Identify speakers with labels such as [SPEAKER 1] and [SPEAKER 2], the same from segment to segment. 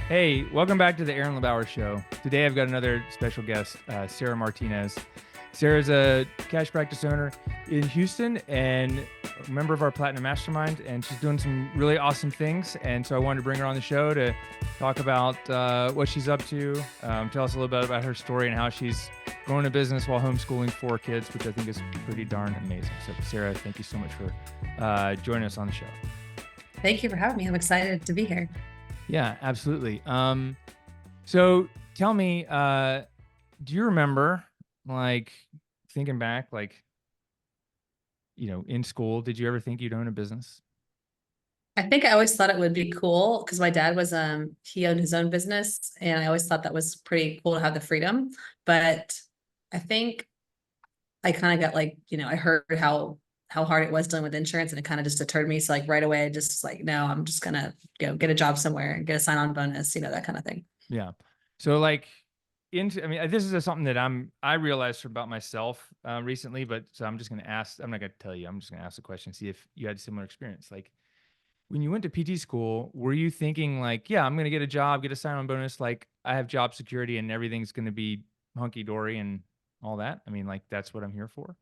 [SPEAKER 1] Hey, welcome back to the LeBauer Show. Today I've got another special guest, Sarah Martinez. Sarah's a cash practice owner in Houston and a member of our Platinum Mastermind, and she's doing some really awesome things. And so I wanted to bring her on the show to talk about what she's up to, tell us a little bit about her story and how she's growing a business while homeschooling 4 kids, which I think is pretty darn amazing. So Sarah, thank you so much for joining us on the show.
[SPEAKER 2] Thank you for having me. I'm excited to be here.
[SPEAKER 1] Yeah, absolutely. So tell me, do you remember, like, thinking back, like, in school, did you ever think you'd own a business?
[SPEAKER 2] I think I always thought it would be cool because my dad was he owned his own business, and I always thought that was pretty cool to have the freedom. But I think I kind of got like, I heard how hard it was dealing with insurance, and it kind of just deterred me. So like right away, I just like, no, I'm just gonna go get a job somewhere and get a sign-on bonus, that kind of thing.
[SPEAKER 1] Yeah. So like this is something that I realized about myself recently, but so I'm just going to ask, I'm not going to tell you, I'm just going to ask the question, see if you had a similar experience. Like when you went to PT school, were you thinking like, yeah, I'm going to get a job, get a sign-on bonus, like I have job security and everything's going to be hunky-dory and all that? I mean, like that's what I'm here for.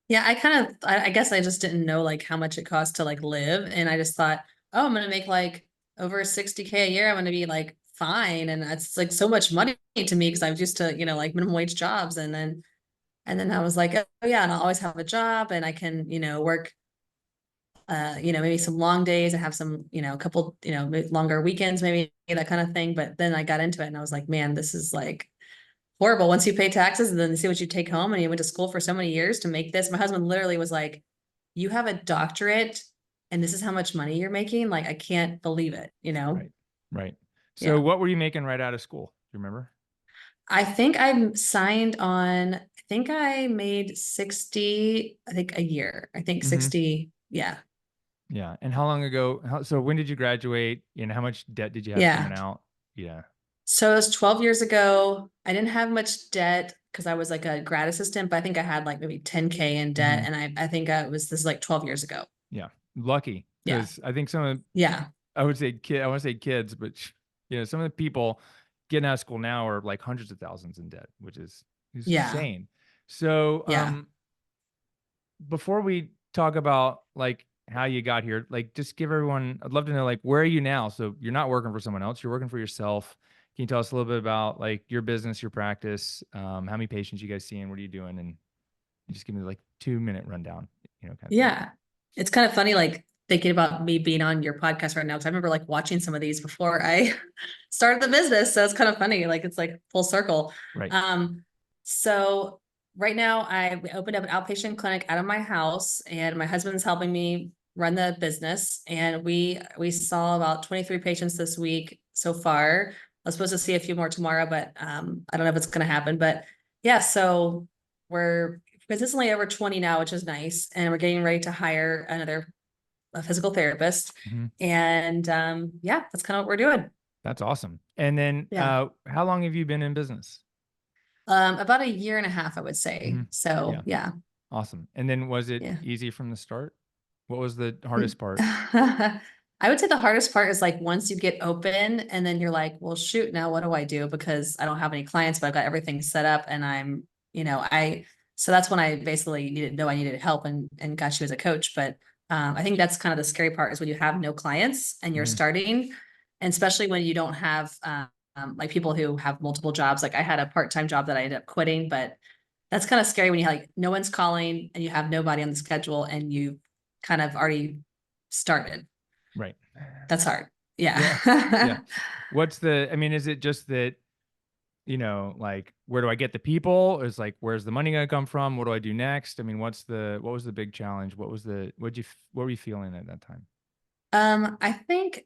[SPEAKER 2] Yeah, I guess I just didn't know like how much it cost to like live. And I just thought, oh, I'm gonna make like over 60K a year. I'm gonna be like fine. And that's like so much money to me because I was used to, like minimum wage jobs. And then I was like, oh yeah, and I'll always have a job and I can, work maybe some long days and have some, a couple, longer weekends, maybe that kind of thing. But then I got into it and I was like, man, this is like horrible once you pay taxes and then see what you take home, and you went to school for so many years to make this. My husband literally was like, you have a doctorate and this is how much money you're making. Like, I can't believe it,
[SPEAKER 1] Right. Right. So
[SPEAKER 2] Yeah.
[SPEAKER 1] what were you making right out of school? Do you remember?
[SPEAKER 2] I think I signed on, I think I made 60, I think a year. I think
[SPEAKER 1] Mm-hmm.
[SPEAKER 2] 60. Yeah.
[SPEAKER 1] Yeah. And how long ago? So when did you graduate? And how much debt did you have
[SPEAKER 2] Yeah.
[SPEAKER 1] coming out? Yeah.
[SPEAKER 2] So it was 12 years ago. I didn't have much debt because I was like a grad assistant, but I think I had like maybe 10K in debt.
[SPEAKER 1] Mm-hmm.
[SPEAKER 2] And I think this is like 12 years ago.
[SPEAKER 1] Yeah. Lucky.
[SPEAKER 2] Yeah.
[SPEAKER 1] Because I think some of,
[SPEAKER 2] Yeah.
[SPEAKER 1] I would say I want to say kids, but some of the people getting out of school now are like hundreds of thousands in debt, which is
[SPEAKER 2] Yeah.
[SPEAKER 1] insane. So,
[SPEAKER 2] Yeah.
[SPEAKER 1] before we talk about like how you got here, like just give everyone, I'd love to know like where are you now? So you're not working for someone else, you're working for yourself. Can you tell us a little bit about like your business, your practice, how many patients you guys seeing, what are you doing, and just give me like 2-minute rundown, kind of thing.
[SPEAKER 2] Yeah. It's kind of funny, like thinking about me being on your podcast right now. Cause I remember like watching some of these before I started the business. So it's kind of funny. Like it's like full circle.
[SPEAKER 1] Right.
[SPEAKER 2] So right now I opened up an outpatient clinic out of my house, and my husband's helping me run the business. And we saw about 23 patients this week so far. I was supposed to see a few more tomorrow, but I don't know if it's going to happen. But yeah, so we're consistently over 20 now, which is nice. And we're getting ready to hire a physical therapist.
[SPEAKER 1] Mhm.
[SPEAKER 2] And yeah, that's kind of what we're doing.
[SPEAKER 1] That's awesome. And then,
[SPEAKER 2] Yeah.
[SPEAKER 1] how long have you been in business?
[SPEAKER 2] About a year and a half, I would say.
[SPEAKER 1] Mhm.
[SPEAKER 2] So
[SPEAKER 1] Yeah.
[SPEAKER 2] yeah.
[SPEAKER 1] Awesome. And then was it
[SPEAKER 2] Yeah.
[SPEAKER 1] easy from the start? What was the hardest part?
[SPEAKER 2] I would say the hardest part is like once you get open and then you're like, well, shoot, now what do I do? Because I don't have any clients, but I've got everything set up and so that's when I basically I needed help and got you as a coach. But I think that's kind of the scary part is when you have no clients and you're
[SPEAKER 1] Mhm.
[SPEAKER 2] starting, and especially when you don't have like people who have multiple jobs. Like I had a part-time job that I ended up quitting, but that's kind of scary when you like no one's calling and you have nobody on the schedule and you kind of already started.
[SPEAKER 1] Right.
[SPEAKER 2] That's hard.
[SPEAKER 1] Yeah. Yeah.
[SPEAKER 2] Yeah.
[SPEAKER 1] I mean, is it just that, like, where do I get the people? Is like, where's the money going to come from? What do I do next? I mean, what was the big challenge? What were you feeling at that time?
[SPEAKER 2] I think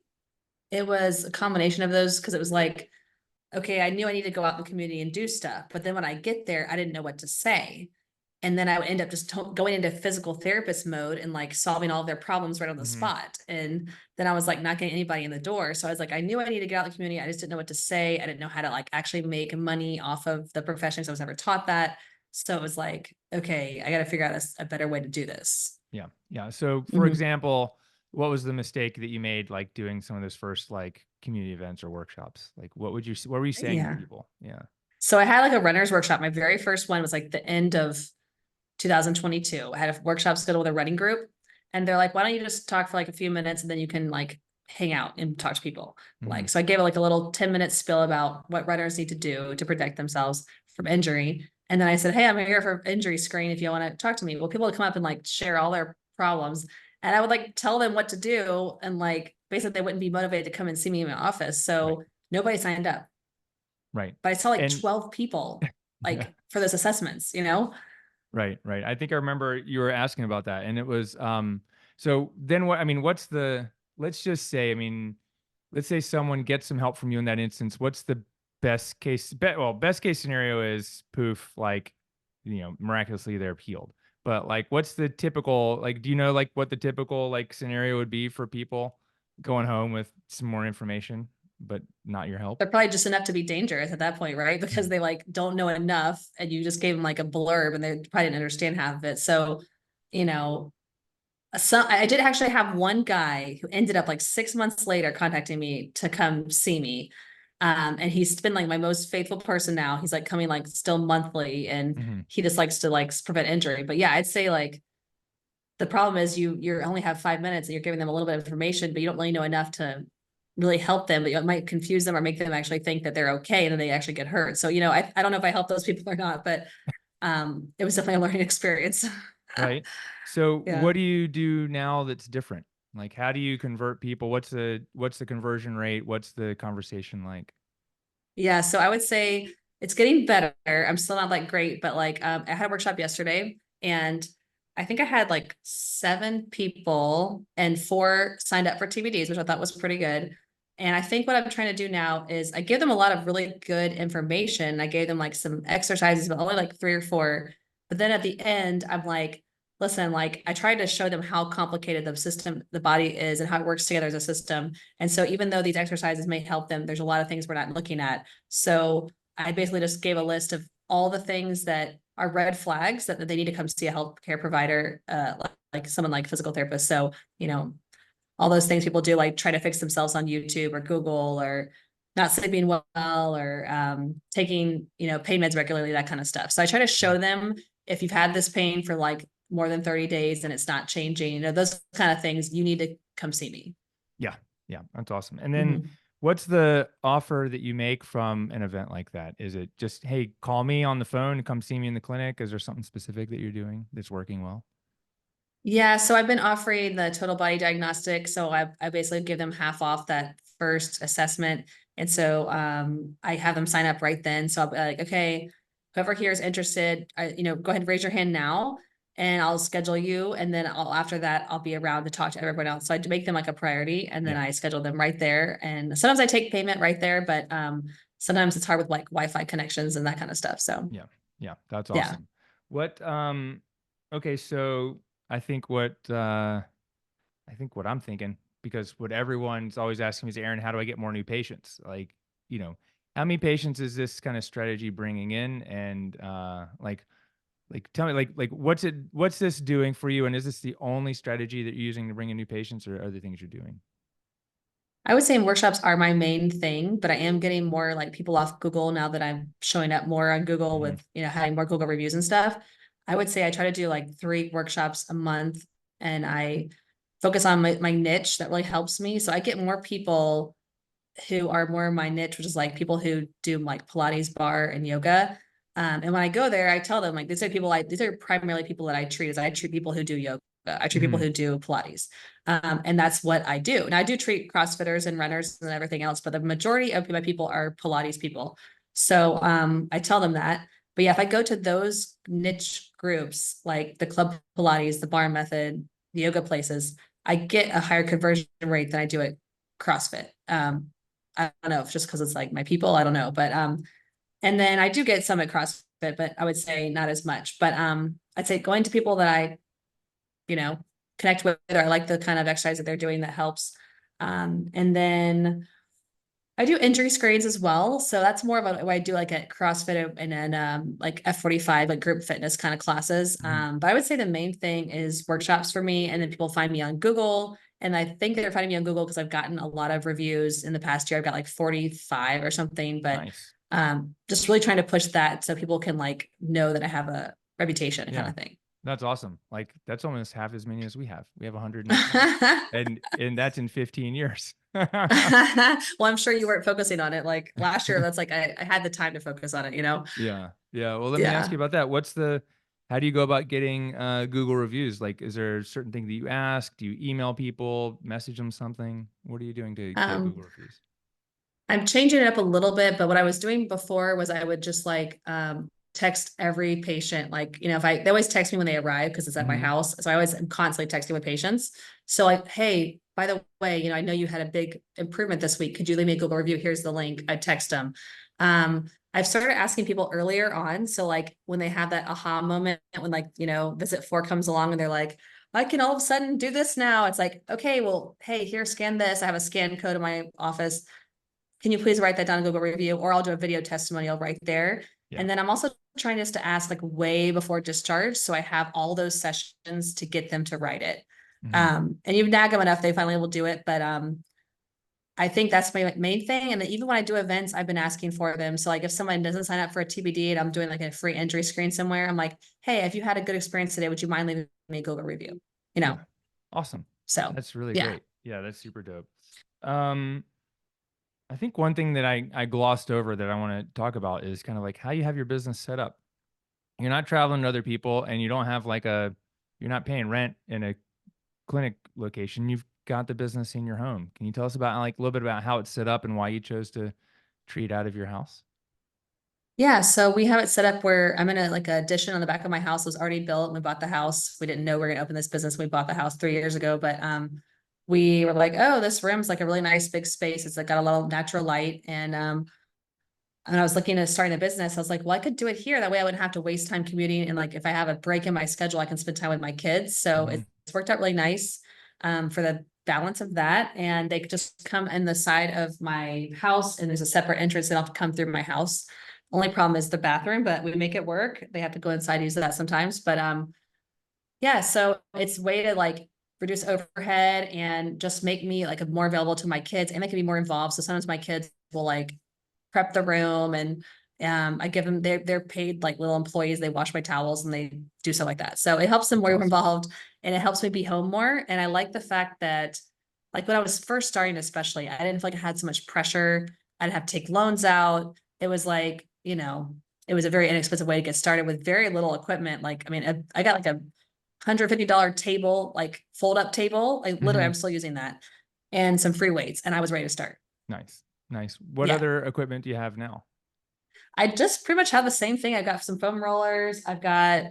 [SPEAKER 2] it was a combination of those because it was like, okay, I knew I needed to go out in the community and do stuff, but then when I get there, I didn't know what to say. And then I would end up just going into physical therapist mode and like solving all of their problems right on the
[SPEAKER 1] Hmm.
[SPEAKER 2] spot. And then I was like not getting anybody in the door. So I was like, I knew I needed to get out in the community. I just didn't know what to say. I didn't know how to like actually make money off of the profession because I was never taught that. So it was like, okay, I got to figure out a better way to do this.
[SPEAKER 1] Yeah. Yeah. So, for
[SPEAKER 2] Mhm.
[SPEAKER 1] example, what was the mistake that you made, like doing some of those first like community events or workshops? Like, what were you saying to
[SPEAKER 2] Yeah.
[SPEAKER 1] people? Yeah.
[SPEAKER 2] So I had like a runner's workshop. My very first one was like the end of 2022. I had a workshop scheduled with a running group, and they're like, why don't you just talk for like a few minutes and then you can like hang out and talk to people.
[SPEAKER 1] Hmm.
[SPEAKER 2] Like, so I gave like a little 10-minute spiel about what runners need to do to protect themselves from injury. And then I said, hey, I'm here for injury screen if you want to talk to me. Well, people would come up and like share all their problems. And I would like tell them what to do. And like basically they wouldn't be motivated to come and see me in my office.
[SPEAKER 1] Right.
[SPEAKER 2] So nobody signed up.
[SPEAKER 1] Right.
[SPEAKER 2] But I saw like
[SPEAKER 1] And
[SPEAKER 2] 12 people
[SPEAKER 1] yeah.
[SPEAKER 2] like for those assessments, you know?
[SPEAKER 1] Right, right. I think I remember you were asking about that. And it was so then what I mean, what's the let's just say, I mean, let's say someone gets some help from you in that instance. What's the best case scenario is poof, like, miraculously they're healed. But like what's the typical like do you know like what the typical like scenario would be for people going home with some more information, but not your help?
[SPEAKER 2] They're probably just enough to be dangerous at that point, right? Because
[SPEAKER 1] Mhm.
[SPEAKER 2] they like don't know enough and you just gave them like a blurb and they probably didn't understand half of it. So, you know, I did actually have one guy who ended up like 6 months later contacting me to come see me. And he's been like my most faithful person now. He's like coming like still monthly and
[SPEAKER 1] Mhm.
[SPEAKER 2] he just likes to like prevent injury. But yeah, I'd say like the problem is you only have 5 minutes and you're giving them a little bit of information, but you don't really know enough to really help them, but it might confuse them or make them actually think that they're okay and then they actually get hurt. So, I don't know if I help those people or not, but it was definitely a learning experience.
[SPEAKER 1] Right. So
[SPEAKER 2] Yeah.
[SPEAKER 1] what do you do now that's different? Like how do you convert people? What's the conversion rate? What's the conversation like?
[SPEAKER 2] Yeah. So I would say it's getting better. I'm still not like great, but like I had a workshop yesterday and I think I had like 7 people and 4 signed up for TBDs, which I thought was pretty good. And I think what I'm trying to do now is I give them a lot of really good information. I gave them like some exercises, but only like 3 or 4. But then at the end, I'm like, listen, like I tried to show them how complicated the body is and how it works together as a system. And so even though these exercises may help them, there's a lot of things we're not looking at. So I basically just gave a list of all the things that are red flags that they need to come see a healthcare provider, like someone like physical therapist. So, all those things people do, like try to fix themselves on YouTube or Google or not sleeping well or taking, pain meds regularly, that kind of stuff. So I try to
[SPEAKER 1] Mhm.
[SPEAKER 2] show them if you've had this pain for like more than 30 days and it's not changing, those kind of things, you need to come see me.
[SPEAKER 1] Yeah. Yeah. That's awesome. And then
[SPEAKER 2] Mhm.
[SPEAKER 1] what's the offer that you make from an event like that? Is it just, hey, call me on the phone and come see me in the clinic? Is there something specific that you're doing that's working well?
[SPEAKER 2] Yeah, so I've been offering the total body diagnostic. So I basically give them half off that first assessment. And so I have them sign up right then. So I'll be like, okay, whoever here is interested, go ahead and raise your hand now and I'll schedule you. And then after that, I'll be around to talk to everyone else. So I make them like a priority and then
[SPEAKER 1] Yeah.
[SPEAKER 2] I schedule them right there. And sometimes I take payment right there, but sometimes it's hard with like Wi-Fi connections and that kind of stuff. So
[SPEAKER 1] Yeah. Yeah. That's
[SPEAKER 2] yeah.
[SPEAKER 1] awesome. What, okay. So I think what, I'm thinking, because what everyone's always asking me is, Aaron, how do I get more new patients? Like, you know, how many patients is this kind of strategy bringing in? And tell me, what's this doing for you? And is this the only strategy that you're using to bring in new patients, or other things you're doing?
[SPEAKER 2] I would say workshops are my main thing, but I am getting more like people off Google now that I'm showing up more on Google
[SPEAKER 1] Hmm.
[SPEAKER 2] with, having more Google reviews and stuff. I would say I try to do like 3 workshops a month and I focus on my niche that really helps me. So I get more people who are more my niche, which is like people who do like Pilates, barre, and yoga. And when I go there, I tell them like these are primarily people that I treat. Is I treat people who do yoga. I treat people
[SPEAKER 1] Hmm.
[SPEAKER 2] who do Pilates, and that's what I do. And I do treat CrossFitters and runners and everything else, but the majority of my people are Pilates people. So I tell them that. But yeah, if I go to those niche groups like the Club Pilates, the Barre Method, the yoga places, I get a higher conversion rate than I do at CrossFit. I don't know if just because it's like my people, I don't know. But and then I do get some at CrossFit, but I would say not as much. But I'd say going to people that I, you know, connect with or I like the kind of exercise that they're doing that helps. And then I do injury screens as well. So that's more of what I do like at CrossFit and then like F45, like group fitness kind of classes.
[SPEAKER 1] Hmm.
[SPEAKER 2] But I would say the main thing is workshops for me. And then people find me on Google And I think they're finding me on Google because I've gotten a lot of reviews in the past year. I've got like 45 or something, but
[SPEAKER 1] Nice.
[SPEAKER 2] just really trying to push that so people can like know that I have a reputation kind
[SPEAKER 1] Yeah.
[SPEAKER 2] of thing.
[SPEAKER 1] That's awesome. Like that's almost half as many as we have. We have 110. And that's in 15 years.
[SPEAKER 2] Well, I'm sure you weren't focusing on it like last year. That's like I had the time to focus on it, you know?
[SPEAKER 1] Yeah. Yeah. Well, let me ask you
[SPEAKER 2] Yeah.
[SPEAKER 1] about that. How do you go about getting Google reviews? Like, is there a certain thing that you ask? Do you email people, message them something? What are you doing to get
[SPEAKER 2] Um,
[SPEAKER 1] Google reviews?
[SPEAKER 2] I'm changing it up a little bit, but what I was doing before was I would just like text every patient, like, you know, if they always text me when they arrive because it's at my
[SPEAKER 1] Hmm.
[SPEAKER 2] house. So I always am constantly texting with patients. So like, hey, by the way, you know, I know you had a big improvement this week. Could you leave me a Google review? Here's the link. I text them. I've started asking people earlier on. So like when they have that aha moment, when like, you know, visit 4 comes along and they're like, I can all of a sudden do this now. It's like, okay, well, hey, here, scan this. I have a scan code in my office. Can you please write that down in Google review, or I'll do a video testimonial right there.
[SPEAKER 1] Yeah.
[SPEAKER 2] And then I'm also trying just to ask like way before discharge. So I have all those sessions to get them to write it.
[SPEAKER 1] Hmm.
[SPEAKER 2] And you nag them enough, they finally will do it. But I think that's my main thing. And then even when I do events, I've been asking for them. So like if someone doesn't sign up for a TBD and I'm doing like a free entry screen somewhere, I'm like, hey, if you had a good experience today, would you mind leaving me a Google review? You
[SPEAKER 1] Yeah.
[SPEAKER 2] know?
[SPEAKER 1] Awesome.
[SPEAKER 2] So
[SPEAKER 1] That's really
[SPEAKER 2] yeah.
[SPEAKER 1] great. Yeah, that's super dope. Um, I think one thing that I glossed over that I want to talk about is kind of like how you have your business set up. You're not traveling to other people and you don't have you're not paying rent in a clinic location. You've got the business in your home. Can you tell us about like a little bit about how it's set up and why you chose to treat out of your house?
[SPEAKER 2] Yeah, so we have it set up where I'm in a like a addition on the back of my house. It was already built. We bought the house. We didn't know we were gonna open this business. We bought the house 3 years ago, but we were like, oh, this room's like a really nice big space. It's like got a lot of natural light. And I was looking at starting a business. I was like, well, I could do it here. That way I wouldn't have to waste time commuting. And like if I have a break in my schedule, I can spend time with my kids. So
[SPEAKER 1] Hmm.
[SPEAKER 2] it's worked out really nice for the balance of that. And they could just come in the side of my house and there's a separate entrance. They don't have to come through my house. Only problem is the bathroom, but we make it work. They have to go inside and use that sometimes. But yeah, so it's a way to like reduce overhead and just make me like more available to my kids and they can be more involved. So sometimes my kids will like prep the room and I give them they're paid like little employees. They wash my towels and they do stuff like that. So it helps them
[SPEAKER 1] That's
[SPEAKER 2] more
[SPEAKER 1] awesome.
[SPEAKER 2] involved and it helps me be home more. And I like the fact that like when I was first starting, especially, I didn't feel like I had so much pressure. I'd have to take loans out. It was like, you know, it was a very inexpensive way to get started with very little equipment. Like, I mean, I got like a $150 table, like fold up table. Like literally,
[SPEAKER 1] Hmm.
[SPEAKER 2] I'm still using that and some free weights and I was ready to start.
[SPEAKER 1] Nice. Nice. What
[SPEAKER 2] Yeah.
[SPEAKER 1] other equipment do you have now?
[SPEAKER 2] I just pretty much have the same thing. I've got some foam rollers. I've got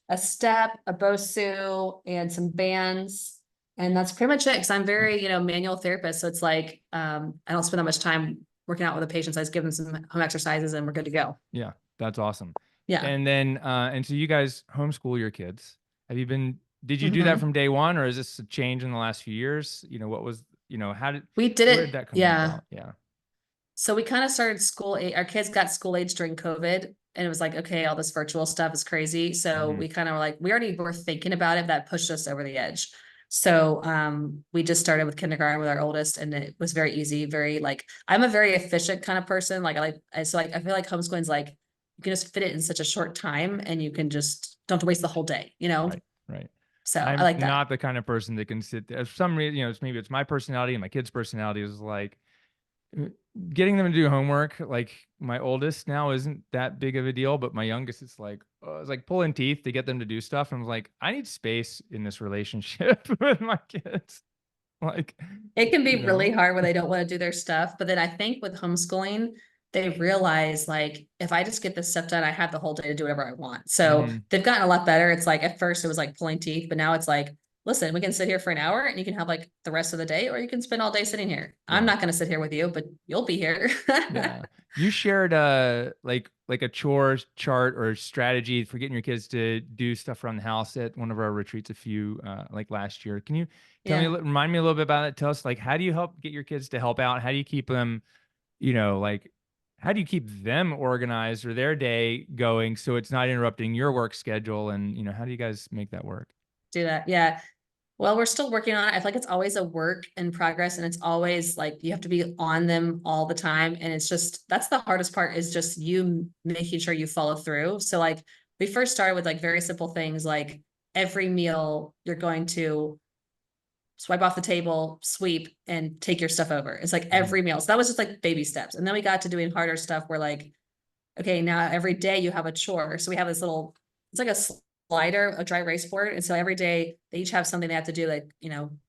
[SPEAKER 2] a step, a Bosu, and some bands. And that's pretty much it. Cause I'm very,
[SPEAKER 1] Nice.
[SPEAKER 2] you know, manual therapist. So it's like, I don't spend that much time working out with the patients. I just give them some home exercises and we're good to go.
[SPEAKER 1] Yeah, that's awesome.
[SPEAKER 2] Yeah.
[SPEAKER 1] And so you guys homeschool your kids. Did you do that
[SPEAKER 2] Hmm.
[SPEAKER 1] from day one, or is this a change in the last few years?
[SPEAKER 2] We did
[SPEAKER 1] Where did
[SPEAKER 2] it.
[SPEAKER 1] that come
[SPEAKER 2] Yeah.
[SPEAKER 1] about? Yeah.
[SPEAKER 2] So we kind of started our kids got school age during COVID and it was like, okay, all this virtual stuff is crazy. So
[SPEAKER 1] Hmm.
[SPEAKER 2] we kind of were like, we already were thinking about it. That pushed us over the edge. So we just started with kindergarten with our oldest and it was very easy, very like, I'm a very efficient kind of person. Like I feel like homeschooling's like, you can just fit it in such a short time and you can just don't have to waste the whole day, you know?
[SPEAKER 1] Right. Right.
[SPEAKER 2] So I
[SPEAKER 1] I'm
[SPEAKER 2] like that.
[SPEAKER 1] not the kind of person that can sit there. For some reason, maybe it's my personality and my kid's personality is like uh, getting them to do homework. Like my oldest now isn't that big of a deal, but my youngest, it's like pulling teeth to get them to do stuff. And I was like, I need space in this relationship with my kids. Like,
[SPEAKER 2] It can
[SPEAKER 1] you
[SPEAKER 2] be really
[SPEAKER 1] know?
[SPEAKER 2] hard when they don't want to do their stuff. But then I think with homeschooling, they realize like if I just get this stuff done, I have the whole day to do whatever I want. So
[SPEAKER 1] Hmm.
[SPEAKER 2] they've gotten a lot better. It's like at first it was like pulling teeth, but now it's like, listen, we can sit here for an hour and you can have like the rest of the day, or you can spend all day sitting here. I'm
[SPEAKER 1] Yeah.
[SPEAKER 2] not going to sit here with you, but you'll be here.
[SPEAKER 1] Yeah. You shared like a chores chart or strategy for getting your kids to do stuff around the house at one of our retreats a few like last year. Can you
[SPEAKER 2] Yeah.
[SPEAKER 1] remind me a little bit about it? Tell us like how do you help get your kids to help out? How do you keep them, like how do you keep them organized or their day going so it's not interrupting your work schedule and how do you guys make that work?
[SPEAKER 2] Do that. Yeah. Well, we're still working on it. I feel like it's always a work in progress, and it's always like you have to be on them all the time. And it's just, that's the hardest part, is just you making sure you follow through. So like we first started with like very simple things, like every meal you're going to swipe off the table, sweep, and take your stuff over. It's like
[SPEAKER 1] Mhm.
[SPEAKER 2] every meal. So that was just like baby steps. And then we got to doing harder stuff where like, okay, now every day you have a chore. So we have this little, it's like a slider, a dry erase board. And so every day they each have something they have to do, like,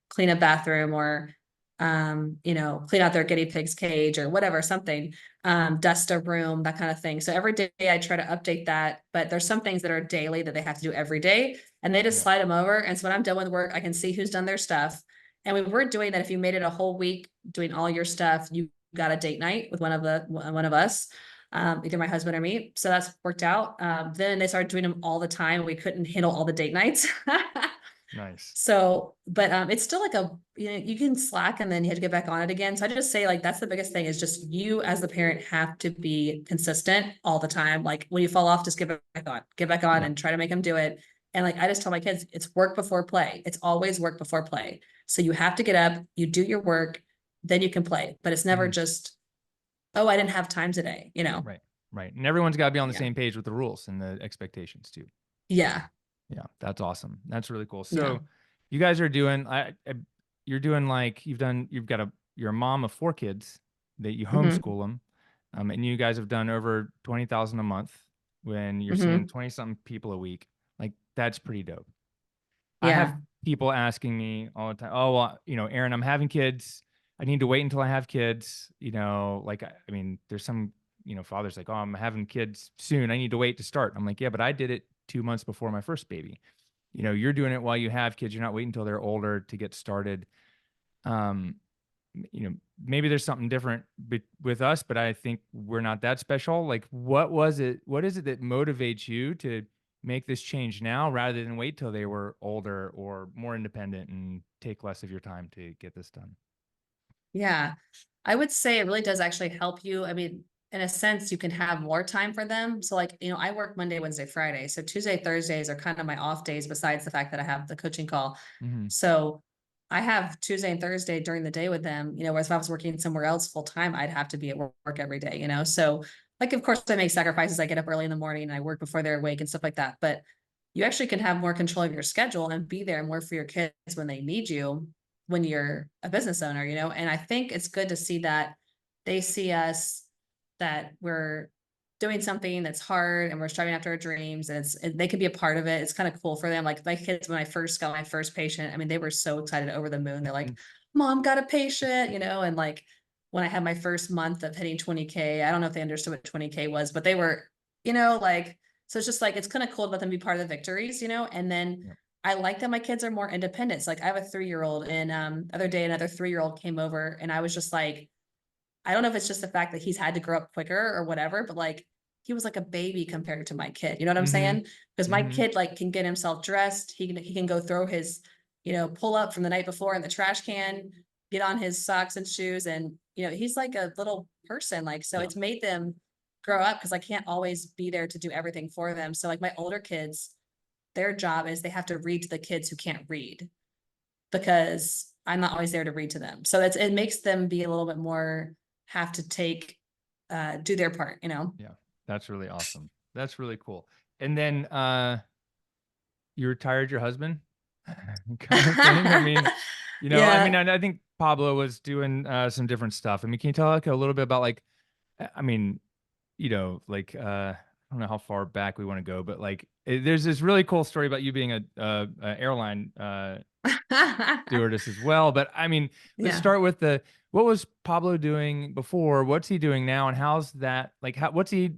[SPEAKER 2] clean a bathroom, or, clean out their guinea pig's cage or whatever, something, dust a room, that kind of thing. So every day I try to update that, but there's some things that are daily that they have to do every day, and they just
[SPEAKER 1] Yeah.
[SPEAKER 2] slide them over. And so when I'm done with work, I can see who's done their stuff. And we were doing that. If you made it a whole week doing all your stuff, you got a date night with one of us, either my husband or me. So that's worked out. Then they started doing them all the time. We couldn't handle all the date nights.
[SPEAKER 1] Nice.
[SPEAKER 2] So, but it's still like you can slack and then you have to get back on it again. So I just say like that's the biggest thing, is just you as the parent have to be consistent all the time. Like when you fall off, just get back on
[SPEAKER 1] Yeah.
[SPEAKER 2] and try to make them do it. And like I just tell my kids, it's work before play. It's always work before play. So you have to get up, you do your work, then you can play. But it's never
[SPEAKER 1] Mhm.
[SPEAKER 2] just, oh, I didn't have time today.
[SPEAKER 1] Right. Right. And everyone's got to be on the
[SPEAKER 2] Yeah.
[SPEAKER 1] same page with the rules and the expectations too.
[SPEAKER 2] Yeah.
[SPEAKER 1] Yeah, that's awesome. That's really cool.
[SPEAKER 2] Yeah.
[SPEAKER 1] So you guys are doing you're doing like you're a mom of 4 kids that you
[SPEAKER 2] Hmm.
[SPEAKER 1] homeschool them. And you guys have done over 20,000 a month when you're seeing
[SPEAKER 2] Hmm.
[SPEAKER 1] 20 something people a week. Like that's pretty dope. I have
[SPEAKER 2] Yeah.
[SPEAKER 1] people asking me all the time, "Oh, well, Aaron, I'm having kids. I need to wait until I have kids." Like I mean, there's some, fathers like, "Oh, I'm having kids soon. I need to wait to start." I'm like, "Yeah, but I did it 2 months before my first baby." You're doing it while you have kids. You're not waiting until they're older to get started. Um, Maybe there's something different with us, but I think we're not that special. Like, what is it that motivates you to make this change now rather than wait till they were older or more independent and take less of your time to get this done?
[SPEAKER 2] Yeah. I would say it really does actually help you. I mean, in a sense, you can have more time for them. So like, I work Monday, Wednesday, Friday. So Tuesday, Thursdays are kind of my off days, besides the fact that I have the coaching call.
[SPEAKER 1] Hmm.
[SPEAKER 2] So I have Tuesday and Thursday during the day with them, whereas if I was working somewhere else full time, I'd have to be at work every day. So like, of course I make sacrifices. I get up early in the morning and I work before they're awake and stuff like that. But you actually can have more control of your schedule and be there more for your kids when they need you, when you're a business owner. And I think it's good to see that they see us, that we're doing something that's hard and we're striving after our dreams, and they can be a part of it. It's kind of cool for them. Like my kids, when I first got my first patient, I mean, they were so excited, over the moon. They're like, Mom got a patient. And like when I had my first month of hitting 20K, I don't know if they understood what 20K was, but they were, like, so it's just like, it's kind of cool to let them be part of the victories. And then
[SPEAKER 1] Yep.
[SPEAKER 2] I like that my kids are more independent. So like I have a 3-year-old, and other day another 3-year-old came over, and I was just like, I don't know if it's just the fact that he's had to grow up quicker or whatever, but like he was like a baby compared to my kid. You know what I'm
[SPEAKER 1] Hmm.
[SPEAKER 2] saying? Because my
[SPEAKER 1] Hmm.
[SPEAKER 2] kid like can get himself dressed. He can go throw his, pull up from the night before in the trash can, get on his socks and shoes, and he's like a little person. Like, so
[SPEAKER 1] Yeah.
[SPEAKER 2] it's made them grow up, because I can't always be there to do everything for them. So like my older kids, their job is they have to read to the kids who can't read, because I'm not always there to read to them. So it makes them be a little bit more, have to do their part.
[SPEAKER 1] Yeah. That's really awesome. That's really cool. And then you retired your husband kind of thing. I mean,
[SPEAKER 2] Yeah.
[SPEAKER 1] I think Pablo was doing some different stuff. I mean, can you tell like a little bit about like, I mean, like I don't know how far back we want to go, but like there's this really cool story about you being a airline stewardess as well. But I mean, let's
[SPEAKER 2] Yeah.
[SPEAKER 1] start with what was Pablo doing before? What's he doing now? And how's that like how's he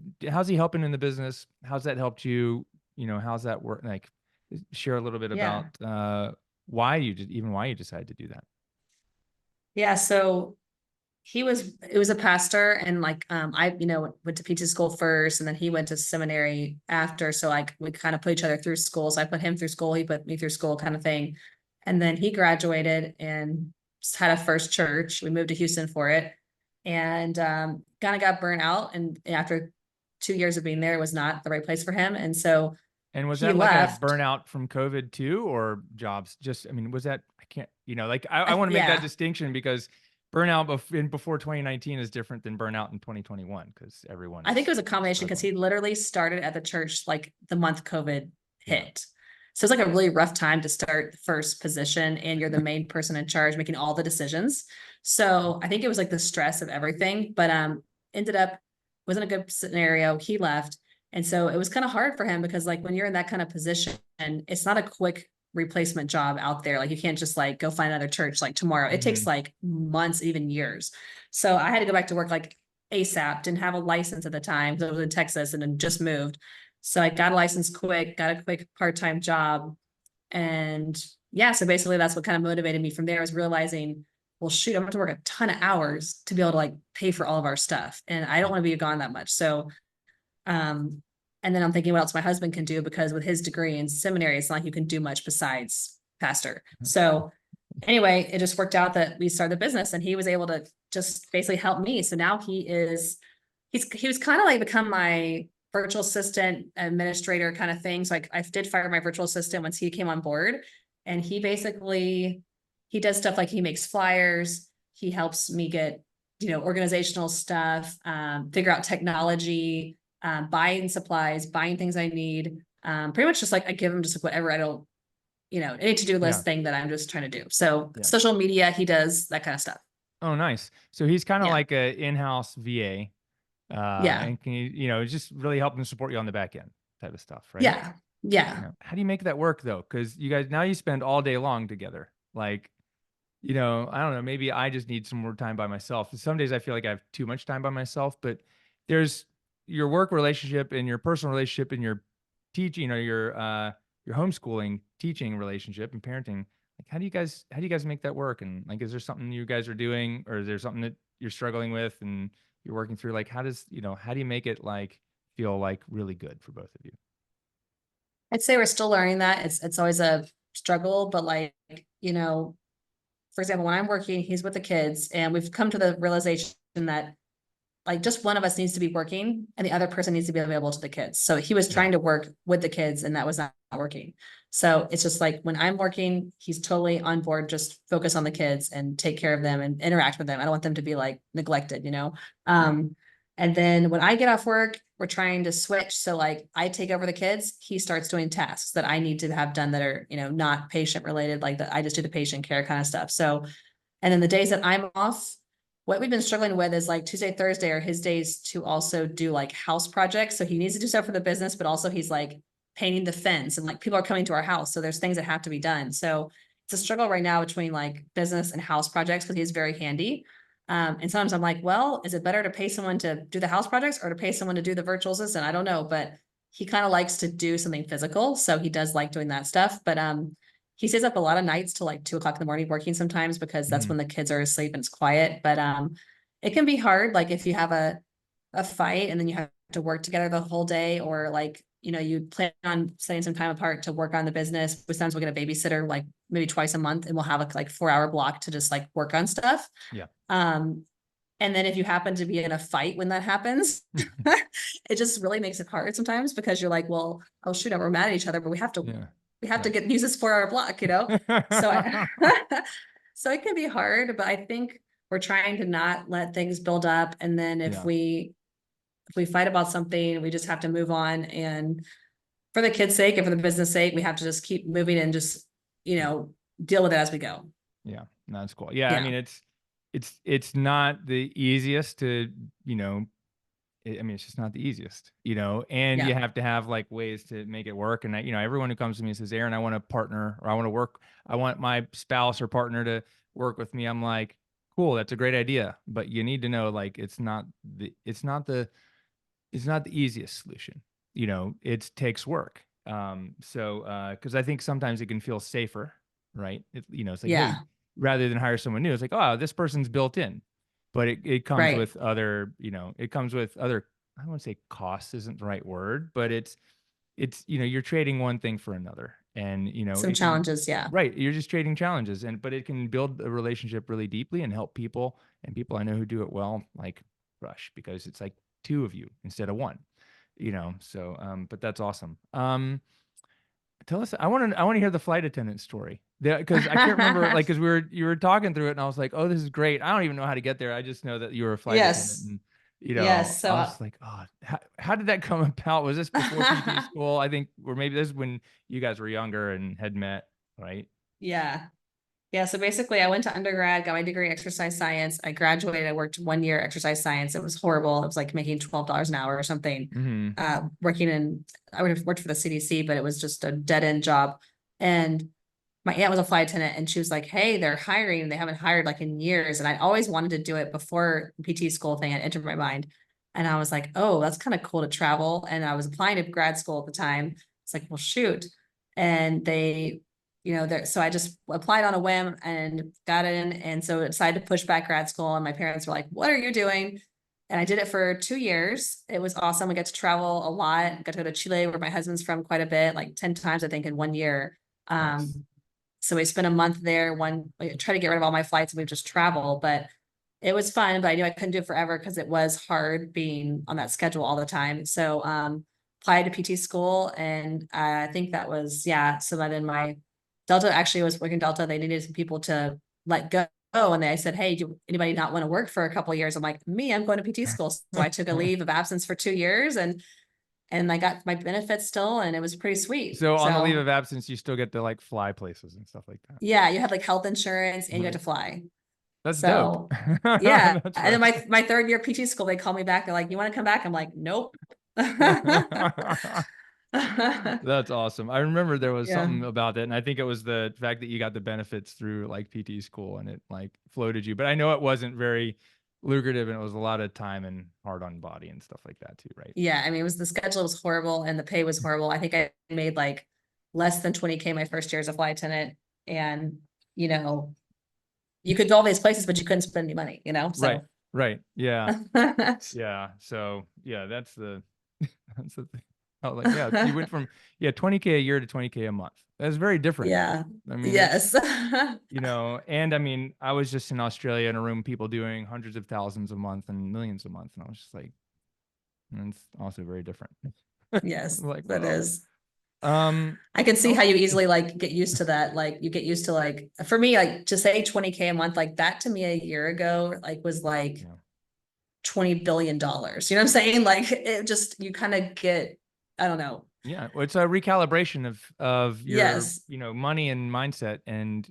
[SPEAKER 1] helping in the business? How's that helped you? How's that work? Like share a little bit
[SPEAKER 2] Yeah.
[SPEAKER 1] about why you decided to do that.
[SPEAKER 2] Yeah. So it was a pastor, and like I went to PT school first, and then he went to seminary after, so like we kind of put each other through school. So I put him through school, he put me through school, kind of thing. And then he graduated and had a first church. We moved to Houston for it, and kind of got burnt out, and after 2 years of being there, it was not the right place for him. And so
[SPEAKER 1] And was
[SPEAKER 2] he
[SPEAKER 1] that like a
[SPEAKER 2] left.
[SPEAKER 1] burnout from COVID too, or jobs? Just, I mean, was that, I can't, like I want to make that
[SPEAKER 2] Yeah,
[SPEAKER 1] distinction because burnout before 2019 is different than burnout in 2021 because everyone
[SPEAKER 2] I think it
[SPEAKER 1] is
[SPEAKER 2] was a combination because
[SPEAKER 1] struggling.
[SPEAKER 2] he literally started at the church like the month COVID
[SPEAKER 1] Yeah.
[SPEAKER 2] hit. So it's like a really rough time to start the first position and you're the main person in charge making all the decisions. So I think it was like the stress of everything, but ended up wasn't a good scenario. He left. And so it was kind of hard for him because like when you're in that kind of position and it's not a quick replacement job out there. Like you can't just like go find another church like tomorrow. It takes
[SPEAKER 1] Hmm.
[SPEAKER 2] like months, even years. So I had to go back to work like ASAP, didn't have a license at the time because I was in Texas and then just moved. So I got a license quick, got a quick part-time job. And yeah, so basically that's what kind of motivated me from there was realizing, well, shoot, I'm going to work a ton of hours to be able to like pay for all of our stuff. And I don't want to be gone that much. So, um, and then I'm thinking what else my husband can do because with his degree in seminary, it's not like you can do much besides pastor. So anyway, it just worked out that we started the business and he was able to just basically help me. So now he was kind of like become my virtual assistant administrator kind of thing. So I did fire my virtual assistant once he came on board and he basically, he does stuff like he makes flyers. He helps me get, organizational stuff, figure out technology, buying supplies, buying things I need. Pretty much just like I give him just like whatever I don't, any to-do
[SPEAKER 1] Yeah.
[SPEAKER 2] list thing that I'm just trying to do. So
[SPEAKER 1] Yeah.
[SPEAKER 2] social media, he does that kind of stuff.
[SPEAKER 1] Oh, nice. So he's kind of
[SPEAKER 2] Yeah.
[SPEAKER 1] like a in-house VA,
[SPEAKER 2] Yeah.
[SPEAKER 1] and can just really help him support you on the back end type of stuff, right?
[SPEAKER 2] Yeah. Yeah.
[SPEAKER 1] How do you make that work though? Because you guys now you spend all day long together. Like, I don't know, maybe I just need some more time by myself. Some days I feel like I have too much time by myself, but there's your work relationship and your personal relationship and your teaching or your homeschooling teaching relationship and parenting. Like how do you guys make that work? And like is there something you guys are doing or is there something that you're struggling with and you're working through? Like how do you make it like feel like really good for both of you?
[SPEAKER 2] I'd say we're still learning that. It's always a struggle, but like, for example, when I'm working, he's with the kids and we've come to the realization that like just one of us needs to be working and the other person needs to be available to the kids. So he was
[SPEAKER 1] Yeah.
[SPEAKER 2] trying to work with the kids and that was not working. So it's just like when I'm working, he's totally on board, just focus on the kids and take care of them and interact with them. I don't want them to be like neglected. And then when I get off work, we're trying to switch. So like I take over the kids, he starts doing tasks that I need to have done that are, not patient related, like that I just do the patient care kind of stuff. So, and then the days that I'm off, what we've been struggling with is like Tuesday, Thursday are his days to also do like house projects. So he needs to do stuff for the business, but also he's like painting the fence and like people are coming to our house. So there's things that have to be done. So it's a struggle right now between like business and house projects because he's very handy. And sometimes I'm like, well, is it better to pay someone to do the house projects or to pay someone to do the virtual assistant? I don't know, but he kind of likes to do something physical. So he does like doing that stuff. But he stays up a lot of nights till like 2 o'clock in the morning working sometimes because that's
[SPEAKER 1] Mhm.
[SPEAKER 2] when the kids are asleep and it's quiet. But it can be hard, like if you have a fight and then you have to work together the whole day, or like, you plan on setting some time apart to work on the business. Sometimes we'll get a babysitter like maybe twice a month and we'll have a like 4 hour block to just like work on stuff.
[SPEAKER 1] Yeah.
[SPEAKER 2] Um, and then if you happen to be in a fight when that happens, it just really makes it hard sometimes because you're like, well, oh shoot, we're mad at each other, but
[SPEAKER 1] Yeah.
[SPEAKER 2] we have to
[SPEAKER 1] Right.
[SPEAKER 2] use this 4 hour block. So I, so it can be hard, but I think we're trying to not let things build up. And then
[SPEAKER 1] Yeah.
[SPEAKER 2] if we fight about something, we just have to move on. And for the kids' sake and for the business sake, we have to just keep moving and just, deal with it as we go.
[SPEAKER 1] Yeah, no, that's cool. Yeah, I
[SPEAKER 2] Yeah.
[SPEAKER 1] mean, it's not the easiest to, you know, I mean, it's just not the easiest, and you
[SPEAKER 2] Yeah.
[SPEAKER 1] have to have like ways to make it work. And everyone who comes to me and says, Aaron, I want to partner or I want to work, I want my spouse or partner to work with me. I'm like, cool, that's a great idea, but you need to know like it's not the easiest solution. It takes work. Because I think sometimes it can feel safer, right? It's like, hey,
[SPEAKER 2] Yeah.
[SPEAKER 1] rather than hire someone new, it's like, oh, this person's built in, but it comes
[SPEAKER 2] Right.
[SPEAKER 1] with other, it comes with other. I don't want to say cost isn't the right word, but it's you're trading one thing for another, and
[SPEAKER 2] Some
[SPEAKER 1] it can.
[SPEAKER 2] challenges. Yeah.
[SPEAKER 1] Right, you're just trading challenges, but it can build a relationship really deeply and help people. And people I know who do it well, like Rush, because it's like two of you instead of one. So but that's awesome. Tell us. I want to hear the flight attendant story. Because I can't remember, like, because you were talking through it, and I was like, oh, this is great. I don't even know how to get there. I just know that you were a flight attendant,
[SPEAKER 2] Yes.
[SPEAKER 1] and
[SPEAKER 2] Yes.
[SPEAKER 1] I
[SPEAKER 2] So,
[SPEAKER 1] was like, oh, how did that come about? Was this before PT school? I think, or maybe this is when you guys were younger and had met, right?
[SPEAKER 2] yeah. Yeah. So basically, I went to undergrad, got my degree in exercise science. I graduated. I worked 1 year exercise science. It was horrible. It was like making $12 an hour or something.
[SPEAKER 1] Mm-hmm.
[SPEAKER 2] I would have worked for the CDC, but it was just a dead end job. And my aunt was a flight attendant, and she was like, "Hey, they're hiring. They haven't hired like in years." And I always wanted to do it before the PT school thing had entered my mind. And I was like, "Oh, that's kind of cool to travel." And I was applying to grad school at the time. It's like, well, shoot. And they, so I just applied on a whim and got in. And so I decided to push back grad school. And my parents were like, "What are you doing?" And I did it for 2 years. It was awesome. I got to travel a lot. Got to go to Chile, where my husband's from, quite a bit, like 10 times, I think, in 1 year.
[SPEAKER 1] Nice.
[SPEAKER 2] So we spent a month there. I tried to get rid of all my flights and we just travel, but it was fun, but I knew I couldn't do it forever because it was hard being on that schedule all the time. So applied to PT school, and I think that was, yeah. So then in my Delta, actually was working Delta, they needed some people to let go. And they said, "Hey, do anybody not want to work for a couple of years?" I'm like, "Me, I'm going to PT school." So I took a leave of absence for 2 years, and I got my benefits still, and it was pretty sweet.
[SPEAKER 1] So on the leave
[SPEAKER 2] So
[SPEAKER 1] of absence, you still get to like fly places and stuff like that.
[SPEAKER 2] yeah, you had like health insurance and you got
[SPEAKER 1] Right.
[SPEAKER 2] to fly.
[SPEAKER 1] That's dope.
[SPEAKER 2] So yeah.
[SPEAKER 1] That's
[SPEAKER 2] And then
[SPEAKER 1] right.
[SPEAKER 2] my third year PT school, they called me back. They're like, "You want to come back?" I'm like, "Nope."
[SPEAKER 1] That's awesome. I remember there was
[SPEAKER 2] Yeah.
[SPEAKER 1] something about it, and I think it was the fact that you got the benefits through like PT school and it like floated you. But I know it wasn't very lucrative and it was a lot of time and hard on body and stuff like that too, right?
[SPEAKER 2] Yeah. I mean, the schedule was horrible and the pay was horrible. I think I made like less than 20K my first year as a flight attendant. And, you know, you could go all these places, but you couldn't spend any money,
[SPEAKER 1] Right.
[SPEAKER 2] so.
[SPEAKER 1] Right. Yeah. Yeah. So yeah, that's the that's the thing. I was like, yeah, you went from 20K a year to 20K a month. That's very different.
[SPEAKER 2] Yeah.
[SPEAKER 1] I mean, it's
[SPEAKER 2] Yes.
[SPEAKER 1] and I mean, I was just in Australia in a room, people doing hundreds of thousands a month and millions a month, and I was just like, it's also very different.
[SPEAKER 2] Yes,
[SPEAKER 1] Like,
[SPEAKER 2] that
[SPEAKER 1] whoa.
[SPEAKER 2] is.
[SPEAKER 1] Um,
[SPEAKER 2] I can see
[SPEAKER 1] oh,
[SPEAKER 2] how you easily like get used to that. Like you get used to, like, for me, like to say 20K a month, like that to me a year ago, like was like
[SPEAKER 1] yeah,
[SPEAKER 2] $20 billion. You know what I'm saying? Like it just, you kind of get, I don't know.
[SPEAKER 1] yeah. Well, it's a recalibration of your
[SPEAKER 2] Yes.
[SPEAKER 1] money and mindset, and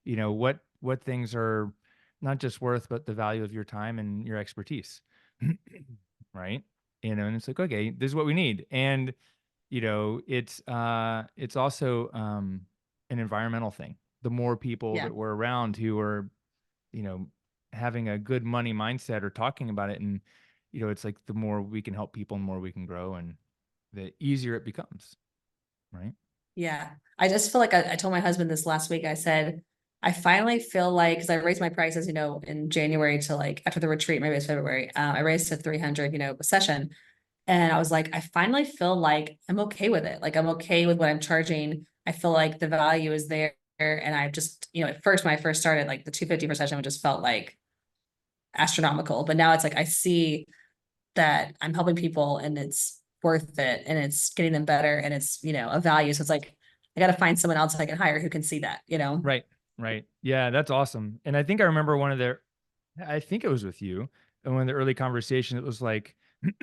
[SPEAKER 1] what things are not just worth, but the value of your time and your expertise, right? And it's like, okay, this is what we need, and it's also an environmental thing. The more people
[SPEAKER 2] Yeah.
[SPEAKER 1] that we're around who are, you know, having a good money mindset or talking about it, and it's like the more we can help people, the more we can grow, and the easier it becomes, right?
[SPEAKER 2] Yeah. I just feel like I told my husband this last week. I said, I finally feel like, because I raised my prices, in January to, like, after the retreat, maybe it's February, I raised to 300, a session. And I was like, I finally feel like I'm okay with it. Like I'm okay with what I'm charging. I feel like the value is there. And I just, at first, when I first started, like the 250 per session, it just felt like astronomical. But now it's like I see that I'm helping people and it's worth it and it's getting them better and it's, a value. So it's like I gotta find someone else I can hire who can see that.
[SPEAKER 1] Right, right. Yeah, that's awesome. And I think I remember I think it was with you, and one of the early conversations, it was like,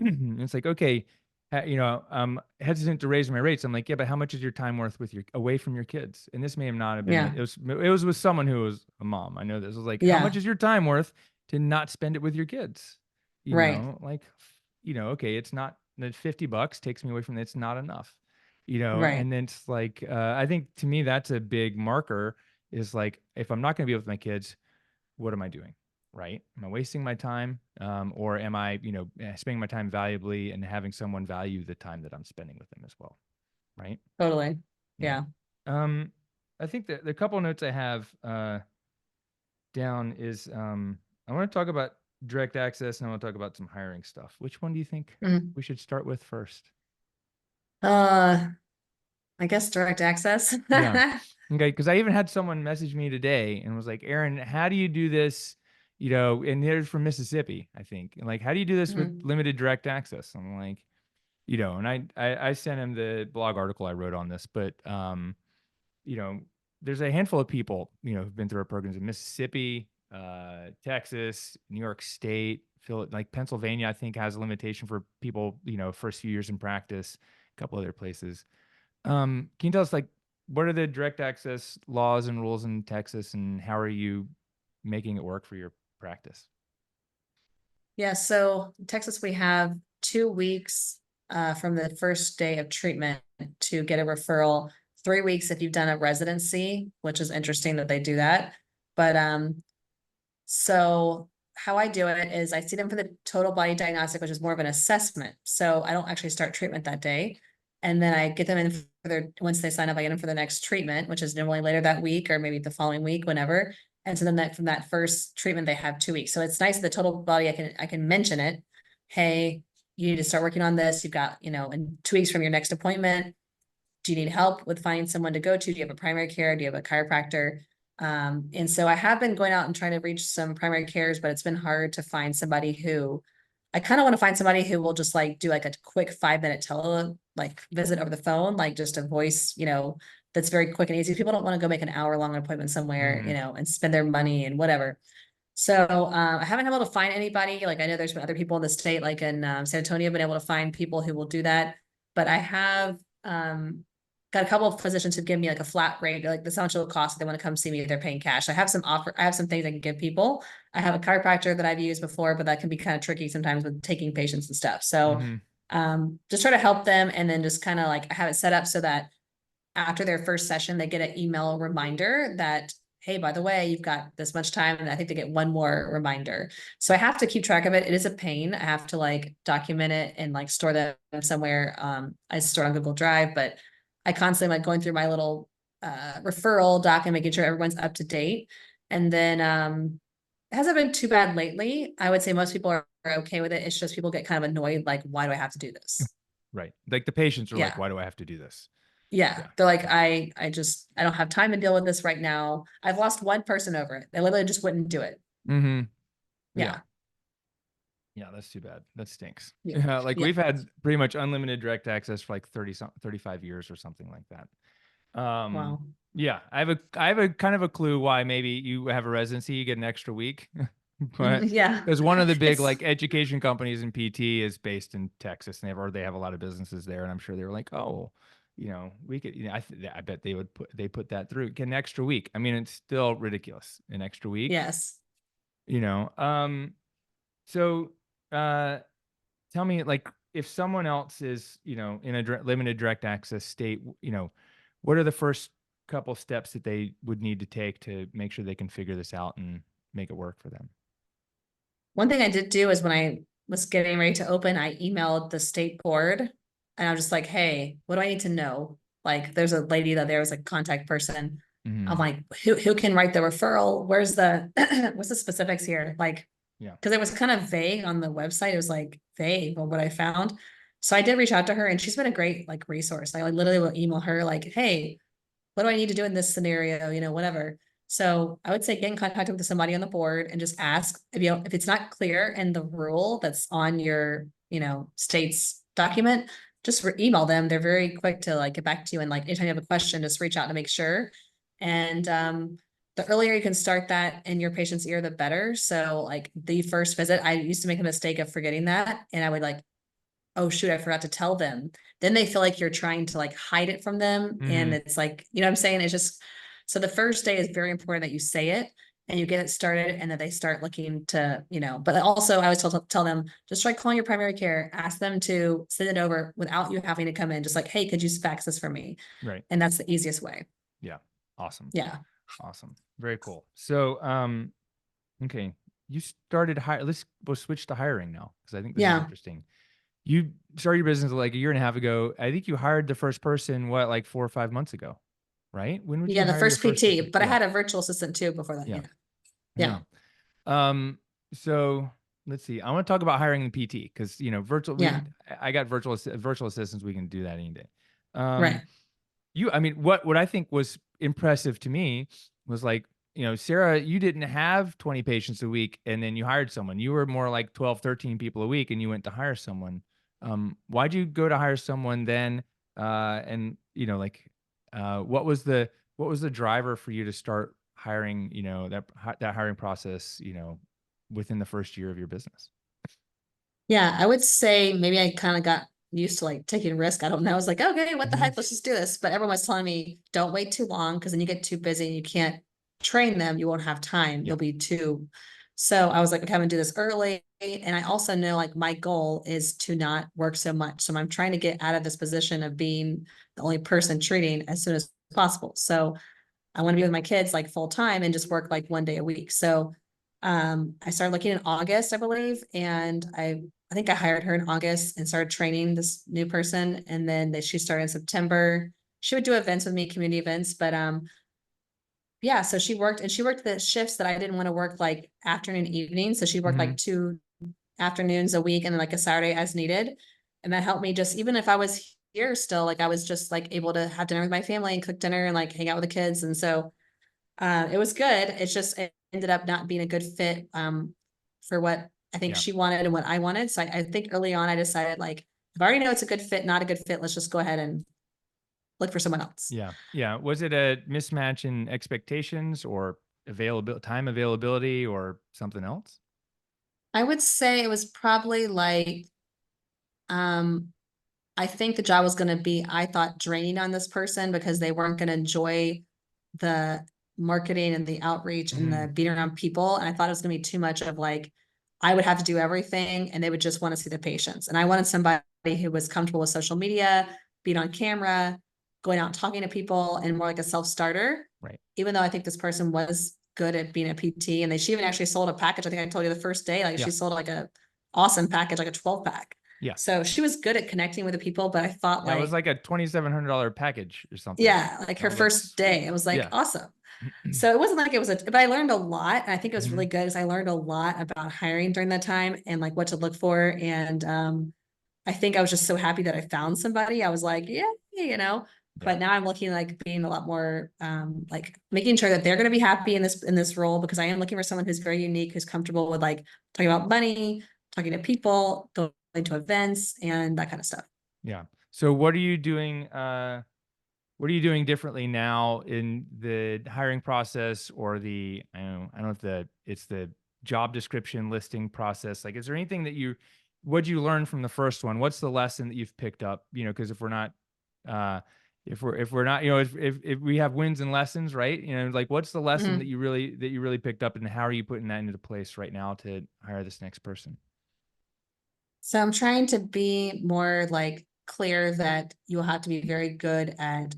[SPEAKER 1] it's like, okay, I'm hesitant to raise my rates. I'm like, yeah, but how much is your time worth with away from your kids? And this may have not have been
[SPEAKER 2] Yeah.
[SPEAKER 1] it was with someone who was a mom. I know this. It was like, how much
[SPEAKER 2] Yeah.
[SPEAKER 1] is your time worth to not spend it with your kids?
[SPEAKER 2] Right.
[SPEAKER 1] Like, okay, it's not that $50 takes me away from it. It's not enough,
[SPEAKER 2] Right.
[SPEAKER 1] and then it's like, I think to me, that's a big marker, is like, if I'm not going to be with my kids, what am I doing? Right? Am I wasting my time? Or am I, spending my time valuably and having someone value the time that I'm spending with them as well? Right?
[SPEAKER 2] Totally.
[SPEAKER 1] Yeah.
[SPEAKER 2] Yeah.
[SPEAKER 1] Um, I think that the couple notes I have down is, I want to talk about direct access, and I want to talk about some hiring stuff. Which one do you think
[SPEAKER 2] Mhm.
[SPEAKER 1] we should start with first?
[SPEAKER 2] Uh, I guess direct access.
[SPEAKER 1] Yeah. Okay. Because I even had someone message me today and was like, Aaron, how do you do this? And they're from Mississippi, I think. And like, how do you do this with
[SPEAKER 2] Mhm.
[SPEAKER 1] limited direct access? I'm like, And I sent him the blog article I wrote on this, but you know, there's a handful of people, who've been through our programs in Mississippi, Texas, New York State, like Pennsylvania, I think has a limitation for people, first few years in practice, a couple other places. Can you tell us like what are the direct access laws and rules in Texas and how are you making it work for your practice?
[SPEAKER 2] Yeah, so in Texas, we have 2 weeks from the first day of treatment to get a referral, 3 weeks if you've done a residency, which is interesting that they do that. But so how I do it is I see them for the total body diagnostic, which is more of an assessment. So I don't actually start treatment that day. And then I get them in for once they sign up, I get them for the next treatment, which is normally later that week or maybe the following week, whenever. And so then from that first treatment, they have 2 weeks. So it's nice, the total body, I can mention it. Hey, you need to start working on this. You've got, in 2 weeks from your next appointment. Do you need help with finding someone to go to? Do you have a primary care? Do you have a chiropractor? And so I have been going out and trying to reach some primary cares, but it's been hard to find somebody who I kind of want to find somebody who will just like do like a quick 5 minute visit over the phone, like just a voice, that's very quick and easy. People don't want to go make an hour-long appointment somewhere, and spend their money and whatever. So I haven't been able to find anybody. Like I know there's been other people in the state, like in San Antonio, been able to find people who will do that. But I have got a couple of physicians who give me like a flat rate, like this how much it'll cost if they want to come see me if they're paying cash. I have some things I can give people. I have a chiropractor that I've used before, but that can be kind of tricky sometimes with taking patients and stuff. So just try to help them and then just kind of like I have it set up so that after their first session, they get an email reminder that, hey, by the way, you've got this much time. And I think they get one more reminder. So I have to keep track of it. It is a pain. I have to like document it and like store them somewhere. I store on Google Drive, but I constantly like going through my little referral doc and making sure everyone's up to date. And then it hasn't been too bad lately. I would say most people are okay with it. It's just people get kind of annoyed, like, why do I have to do this?
[SPEAKER 1] Right. Like the patients are like,
[SPEAKER 2] Yeah.
[SPEAKER 1] why do I have to do this?
[SPEAKER 2] Yeah. They're like, I don't have time to deal with this right now. I've lost one person over it. They literally just wouldn't do it.
[SPEAKER 1] Mm-hmm.
[SPEAKER 2] Yeah.
[SPEAKER 1] Yeah, that's too bad. That stinks.
[SPEAKER 2] Yeah.
[SPEAKER 1] Like
[SPEAKER 2] Yeah.
[SPEAKER 1] we've had pretty much unlimited direct access for like 35 years or something like that.
[SPEAKER 2] Wow.
[SPEAKER 1] Yeah, I have a kind of a clue why maybe you have a residency, you get an extra week. But
[SPEAKER 2] Yeah.
[SPEAKER 1] there's one of the big
[SPEAKER 2] It's
[SPEAKER 1] like education companies in PT is based in Texas and they have a lot of businesses there. And I'm sure they were like, oh, we could, I bet they put that through, get an extra week. I mean, it's still ridiculous, an extra week,
[SPEAKER 2] yes.
[SPEAKER 1] you know? So, tell me, like, if someone else is, in a limited direct access state, what are the first couple steps that they would need to take to make sure they can figure this out and make it work for them?
[SPEAKER 2] One thing I did do is when I was getting ready to open, I emailed the state board and I was just like, hey, what do I need to know? Like there's a lady that there was a contact person. I'm like, who can write the referral? Where's the what's the specifics here? Like,
[SPEAKER 1] Yeah.
[SPEAKER 2] because it was kind of vague on the website. It was like vague on what I found. So I did reach out to her and she's been a great like resource. I like, literally will email her like, hey, what do I need to do in this scenario? Whatever. So I would say get in contact with somebody on the board and just ask if it's not clear in the rule that's on your, state's document, just email them. They're very quick to like get back to you. And like anytime you have a question, just reach out to make sure. And the earlier you can start that in your patient's ear, the better. So like the first visit, I used to make a mistake of forgetting that. And I would like, oh shoot, I forgot to tell them. Then they feel like you're trying to like hide it from them. And it's like, what I'm saying? It's just, so the first day is very important that you say it and you get it started and that they start looking to, but also I always tell them, just try calling your primary care, ask them to send it over without you having to come in. Just like, hey, could you fax this for me?
[SPEAKER 1] Right.
[SPEAKER 2] And that's the easiest way.
[SPEAKER 1] Yeah. Awesome.
[SPEAKER 2] Yeah.
[SPEAKER 1] Awesome. Very cool. So, okay. You started we'll switch to hiring now because I think this is interesting. You started your business like a year and a half ago. I think you hired the first person, like 4 or 5 months ago, right? When would you
[SPEAKER 2] the
[SPEAKER 1] hire
[SPEAKER 2] first
[SPEAKER 1] your
[SPEAKER 2] PT, but I had a virtual assistant too before that. Yeah.
[SPEAKER 1] So let's see. I want to talk about hiring the PT because, virtual,
[SPEAKER 2] Yeah.
[SPEAKER 1] I got virtual assistants. We can do that any day.
[SPEAKER 2] Right.
[SPEAKER 1] What I think was impressive to me was like, Sarah, you didn't have 20 patients a week and then you hired someone. You were more like 12, 13 people a week and you went to hire someone. Why'd you go to hire someone then? And like, what was the driver for you to start hiring? That hiring process. Within the first year of your business.
[SPEAKER 2] Yeah, I would say maybe I kind of got used to like taking risk. I don't know. I was like, okay, what the
[SPEAKER 1] Mhm.
[SPEAKER 2] heck? Let's just do this. But everyone was telling me, don't wait too long because then you get too busy and you can't train them. You won't have time.
[SPEAKER 1] Yeah.
[SPEAKER 2] You'll be too. So I was like, okay, I'm gonna do this early. And I also know like my goal is to not work so much. So I'm trying to get out of this position of being the only person treating as soon as possible. So I want to be with my kids like full time and just work like 1 day a week. So I started looking in August, I believe, and I think I hired her in August and started training this new person. And then she started in September. She would do events with me, community events, but yeah, so she worked the shifts that I didn't want to work like afternoon, evening. So she worked
[SPEAKER 1] Hmm.
[SPEAKER 2] like 2 afternoons a week and then like a Saturday as needed. And that helped me just even if I was here still, like I was just like able to have dinner with my family and cook dinner and like hang out with the kids. And so it was good. It's just it ended up not being a good fit for what I think
[SPEAKER 1] Yeah.
[SPEAKER 2] she wanted and what I wanted. So I think early on I decided like if I already know it's a good fit, not a good fit, let's just go ahead and look for someone else.
[SPEAKER 1] Yeah. Yeah. Was it a mismatch in expectations or time availability or something else?
[SPEAKER 2] I would say it was probably like um I think the job was going to be, I thought, draining on this person because they weren't going to enjoy the marketing and the outreach and
[SPEAKER 1] Hmm.
[SPEAKER 2] the being around people. And I thought it was going to be too much of like, I would have to do everything and they would just want to see the patients. And I wanted somebody who was comfortable with social media, being on camera, going out and talking to people, and more like a self-starter.
[SPEAKER 1] Right.
[SPEAKER 2] Even though I think this person was good at being a PT and she even actually sold a package. I think I told you the first day, like
[SPEAKER 1] Yeah.
[SPEAKER 2] she sold like a awesome package, like a 12 pack.
[SPEAKER 1] Yeah.
[SPEAKER 2] So she was good at connecting with the people, but I thought
[SPEAKER 1] Yeah. It was
[SPEAKER 2] like,
[SPEAKER 1] like a $2,700 package or something.
[SPEAKER 2] yeah, like
[SPEAKER 1] I
[SPEAKER 2] her
[SPEAKER 1] was like,
[SPEAKER 2] first
[SPEAKER 1] sweet.
[SPEAKER 2] day, it was like
[SPEAKER 1] Yeah.
[SPEAKER 2] awesome. So it wasn't like it was but I learned a lot. And I think it was
[SPEAKER 1] Hmm.
[SPEAKER 2] really good because I learned a lot about hiring during that time and like what to look for. And I think I was just so happy that I found somebody. I was like, yeah,
[SPEAKER 1] Yeah.
[SPEAKER 2] but now I'm looking like being a lot more like making sure that they're going to be happy in this role because I am looking for someone who's very unique, who's comfortable with like talking about money, talking to people, going to events and that kind of stuff.
[SPEAKER 1] Yeah. So what are you doing? What are you doing differently now in the hiring process or I don't know if it's the job description listing process. Like, is there anything what'd you learn from the first one? What's the lesson that you've picked up? Because if we're not, if we're not, if we have wins and lessons, right? Like what's the lesson
[SPEAKER 2] Mhm.
[SPEAKER 1] that you really picked up and how are you putting that into place right now to hire this next person?
[SPEAKER 2] So I'm trying to be more like clear that you'll have to be very good at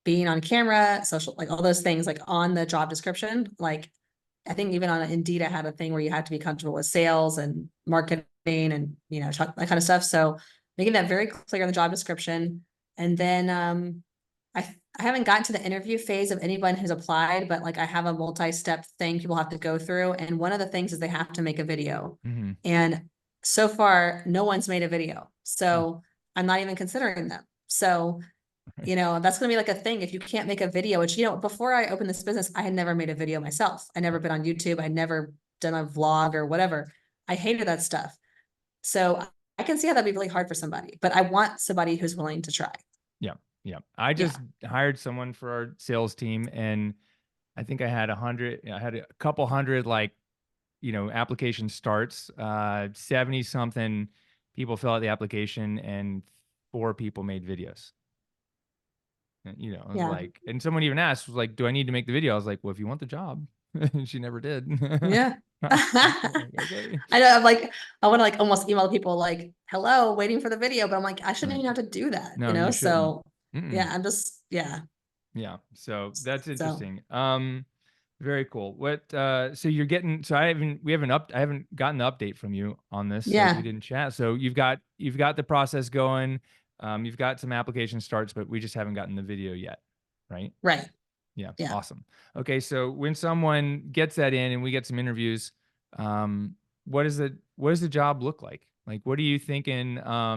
[SPEAKER 2] being on camera, social, like all those things, like on the job description. Like I think even on Indeed, I had a thing where you had to be comfortable with sales and marketing and that kind of stuff. So making that very clear in the job description. And then I haven't gotten to the interview phase of anyone who's applied, but like I have a multi-step thing people have to go through. And one of the things is they have to make a video.
[SPEAKER 1] Hmm.
[SPEAKER 2] And so far, no one's made a video. So I'm not even considering them. So that's going to be like a thing. If you can't make a video, which, before I opened this business, I had never made a video myself. I never
[SPEAKER 1] Right.
[SPEAKER 2] been on YouTube. I'd never done a vlog or whatever. I hated that stuff. So I can see how that'd be really hard for somebody, but I want somebody who's willing to try.
[SPEAKER 1] Yeah. Yeah. I
[SPEAKER 2] Yeah.
[SPEAKER 1] just hired someone for our sales team and I think I had a couple hundred like, application starts, 70 something people fill out the application and 4 people made videos. And, I was
[SPEAKER 2] Yeah.
[SPEAKER 1] like, and someone even asked, was like, do I need to make the video? I was like, well, if you want the job. And she never did.
[SPEAKER 2] Yeah.
[SPEAKER 1] Like, okay.
[SPEAKER 2] I know. I'm like, I want to like almost email people like, hello, waiting for the video, but I'm like, I shouldn't
[SPEAKER 1] Right.
[SPEAKER 2] even have to do that,
[SPEAKER 1] No, you shouldn't.
[SPEAKER 2] So
[SPEAKER 1] Mm-mm.
[SPEAKER 2] yeah, I'm just, yeah.
[SPEAKER 1] Yeah. So that's
[SPEAKER 2] So
[SPEAKER 1] interesting. Very cool. So you're getting, so I haven't gotten the update from you on this. So we
[SPEAKER 2] yeah,
[SPEAKER 1] didn't chat. So you've got the process going. You've got some application starts, but we just haven't gotten the video yet. Right.
[SPEAKER 2] right.
[SPEAKER 1] Yeah.
[SPEAKER 2] Yeah.
[SPEAKER 1] Awesome. Okay. So when someone gets that in and we get some interviews, what does the job look like? Like, what are you thinking? I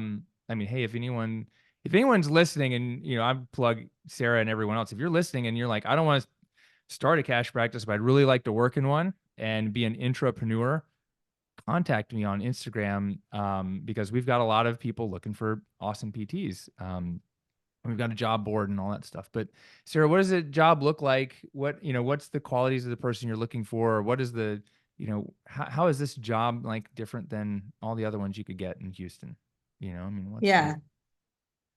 [SPEAKER 1] mean, hey, if anyone's listening and, I plug Sarah and everyone else, if you're listening and you're like, I don't want to start a cash practice, but I'd really like to work in one and be an intrapreneur, contact me on Instagram, because we've got a lot of people looking for awesome PTs. We've got a job board and all that stuff. But Sarah, what does a job look like? What's the qualities of the person you're looking for? Or what is how is this job like different than all the other ones you could get in Houston? I mean, what's the
[SPEAKER 2] Yeah.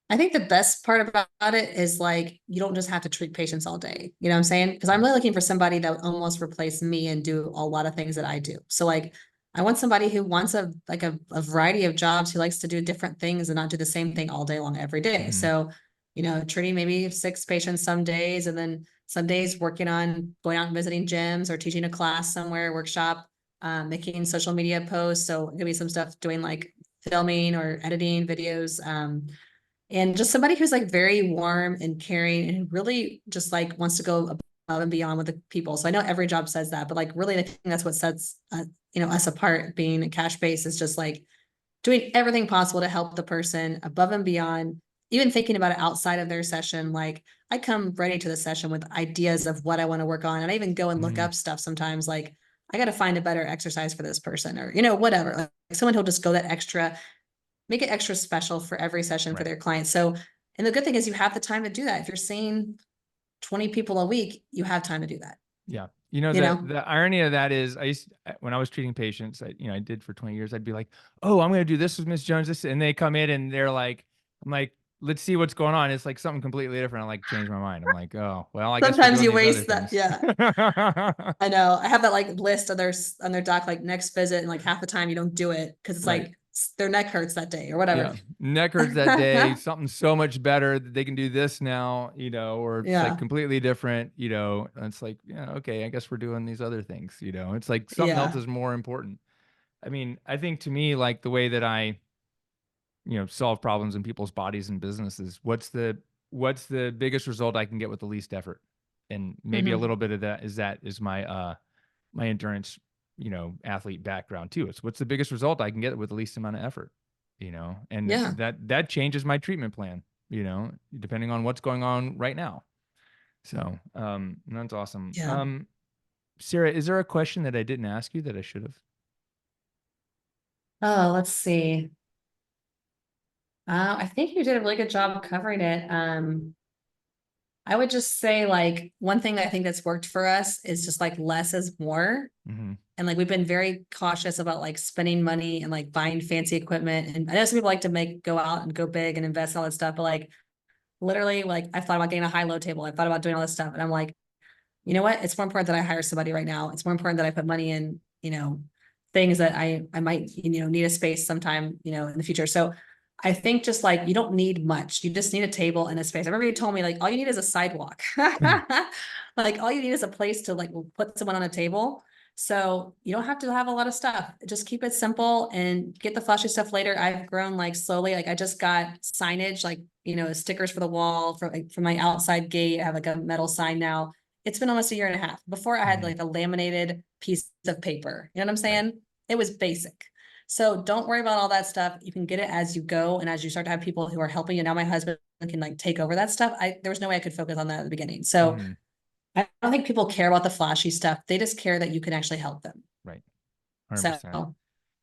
[SPEAKER 2] I think the best part about it is like you don't just have to treat patients all day. You know what I'm saying? Because I'm
[SPEAKER 1] right.
[SPEAKER 2] really looking for somebody that would almost replace me and do a lot of things that I do. So like I want somebody who wants a variety of jobs, who likes to do different things and not do the same thing all day long every day.
[SPEAKER 1] Mhm.
[SPEAKER 2] So, treating maybe 6 patients some days, and then some days working on going out and visiting gyms or teaching a class somewhere, workshop, making social media posts. So it could be some stuff doing like filming or editing videos. And just somebody who's like very warm and caring and who really just like wants to go above and beyond with the people. So I know every job says that, but like really I think that's what sets us apart, being a cash base, is just like doing everything possible to help the person above and beyond, even thinking about it outside of their session. Like I come ready to the session with ideas of what I want to work on, and I even go and look
[SPEAKER 1] Mhm.
[SPEAKER 2] up stuff sometimes, like I got to find a better exercise for this person, or whatever. Like someone who'll just go that extra, make it extra special for every session for
[SPEAKER 1] Right.
[SPEAKER 2] their clients. So, and the good thing is you have the time to do that. If you're seeing 20 people a week, you have time to do that,
[SPEAKER 1] Yeah.
[SPEAKER 2] you
[SPEAKER 1] The
[SPEAKER 2] know?
[SPEAKER 1] irony of that is when I was treating patients, I did for 20 years, I'd be like, "Oh, I'm going to do this with Miss Jones, this," and they come in and they're like, I'm like, "Let's see what's going on." It's like something completely different. I like change my mind. I'm like, "Oh, well, I guess we're
[SPEAKER 2] Sometimes
[SPEAKER 1] doing
[SPEAKER 2] you
[SPEAKER 1] these other
[SPEAKER 2] waste that.
[SPEAKER 1] things."
[SPEAKER 2] Yeah. I know. I have that like list of on their doc, like next visit, and like half the time you don't do it because it's
[SPEAKER 1] Right.
[SPEAKER 2] like their neck hurts that day or whatever.
[SPEAKER 1] Yeah. Neck hurts that day. Something so much better that they can do this now, or it's like
[SPEAKER 2] Yeah.
[SPEAKER 1] completely different. And it's like, yeah, okay, I guess we're doing these other things. It's like something else
[SPEAKER 2] Yeah.
[SPEAKER 1] is more important. I mean, I think to me, like the way that I, solve problems in people's bodies and businesses, what's the biggest result I can get with the least effort? And maybe a
[SPEAKER 2] Hmm.
[SPEAKER 1] little bit of that is my endurance, athlete background too. It's what's the biggest result I can get with the least amount of effort. And
[SPEAKER 2] Yeah.
[SPEAKER 1] that changes my treatment plan, depending on what's going on right now. So, that's awesome.
[SPEAKER 2] Yeah.
[SPEAKER 1] Sarah, is there a question that I didn't ask you that I should have?
[SPEAKER 2] Oh, let's see. I think you did a really good job covering it. I would just say like one thing I think that's worked for us is just like less is more.
[SPEAKER 1] Mm-hmm.
[SPEAKER 2] And like we've been very cautious about like spending money and like buying fancy equipment. And I know some people like to go out and go big and invest in all that stuff, but like literally, like I've thought about getting a high-low table. I've thought about doing all this stuff. And I'm like, you know what? It's more important that I hire somebody right now. It's more important that I put money in, things that I might, need a space sometime, in the future. So I think just like you don't need much. You just need a table and a space. I remember you told me like all you need is a sidewalk. Like all you need is a place to like put someone on a table. So you don't have to have a lot of stuff. Just keep it simple and get the flashy stuff later. I've grown like slowly. Like I just got signage, like, stickers for the wall for my outside gate. I have like a metal sign now. It's been almost a year and a half. Before I had
[SPEAKER 1] Mm-hmm.
[SPEAKER 2] like a laminated piece of paper. You know what I'm
[SPEAKER 1] Right.
[SPEAKER 2] saying? It was basic. So don't worry about all that stuff. You can get it as you go. And as you start to have people who are helping you. Now my husband can like take over that stuff. There was no way I could focus on that at the beginning. So
[SPEAKER 1] Mm-hmm.
[SPEAKER 2] I don't think people care about the flashy stuff. They just care that you can actually help them.
[SPEAKER 1] Right.
[SPEAKER 2] So
[SPEAKER 1] 100%.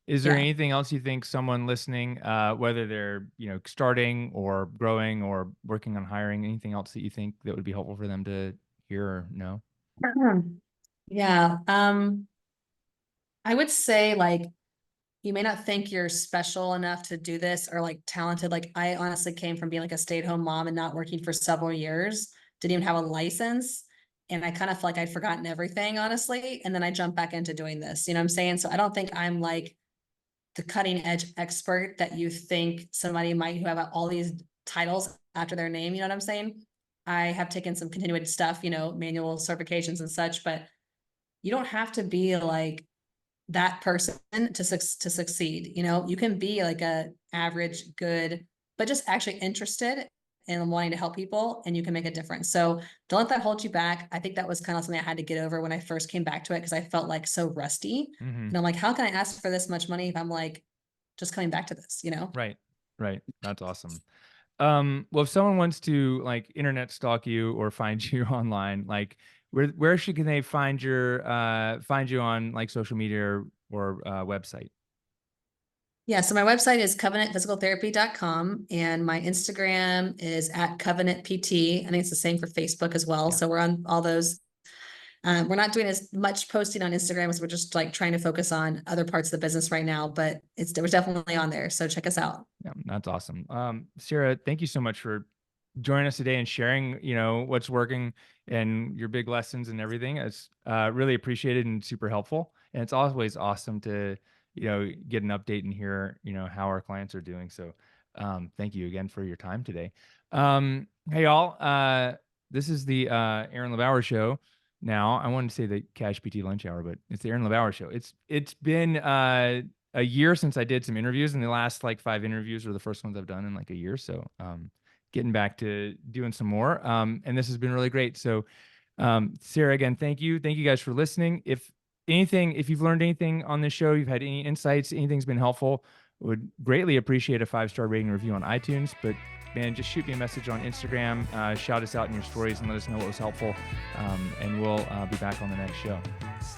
[SPEAKER 1] Is there
[SPEAKER 2] yeah.
[SPEAKER 1] anything else you think someone listening, whether they're, starting or growing or working on hiring, anything else that you think that would be helpful for them to hear or know?
[SPEAKER 2] Yeah. I would say like you may not think you're special enough to do this or like talented. Like I honestly came from being like a stay-at-home mom and not working for several years, didn't even have a license. And I kind of felt like I'd forgotten everything, honestly. And then I jumped back into doing this. You know what I'm saying? So I don't think I'm like the cutting edge expert that you think somebody might who have all these titles after their name. You know what I'm saying? I have taken some continued stuff, manual certifications and such, but you don't have to be like that person to succeed. You can be like a average good, but just actually interested in wanting to help people, and you can make a difference. So don't let that hold you back. I think that was kind of something I had to get over when I first came back to it, because I felt like so rusty.
[SPEAKER 1] Mm-hmm.
[SPEAKER 2] And I'm like, how can I ask for this much money if I'm like just coming back to this?
[SPEAKER 1] Right. Right. That's awesome. Well, if someone wants to like internet stalk you or find you online, like where can they find you on like social media, or or website?
[SPEAKER 2] Yeah, so my website is covenantphysicaltherapy.com and my Instagram is at Covenant PT. I think it's the same for Facebook as well.
[SPEAKER 1] Yeah.
[SPEAKER 2] So we're on all those. We're not doing as much posting on Instagram as we're just like trying to focus on other parts of the business right now, but we're definitely on there. So check us out.
[SPEAKER 1] Yeah, that's awesome. Sarah, thank you so much for joining us today and sharing, what's working and your big lessons and everything. It's really appreciated and super helpful. And it's always awesome to, get an update and hear, how our clients are doing. So thank you again for your time today. Hey, y'all. This is the Aaron LeBauer Show. Now, I wanted to say the Cash PT Lunch Hour, but it's the Aaron LeBauer Show. It's been a year since I did some interviews, and the last like 5 interviews were the first ones I've done in like a year. So getting back to doing some more. And this has been really great. So Sarah, again, thank you. Thank you guys for listening. If you've learned anything on this show, you've had any insights, anything's been helpful, would greatly appreciate a 5-star rating and review on iTunes. But man, just shoot me a message on Instagram, shout us out in your stories and let us know what was helpful. And we'll be back on the next show. Peace.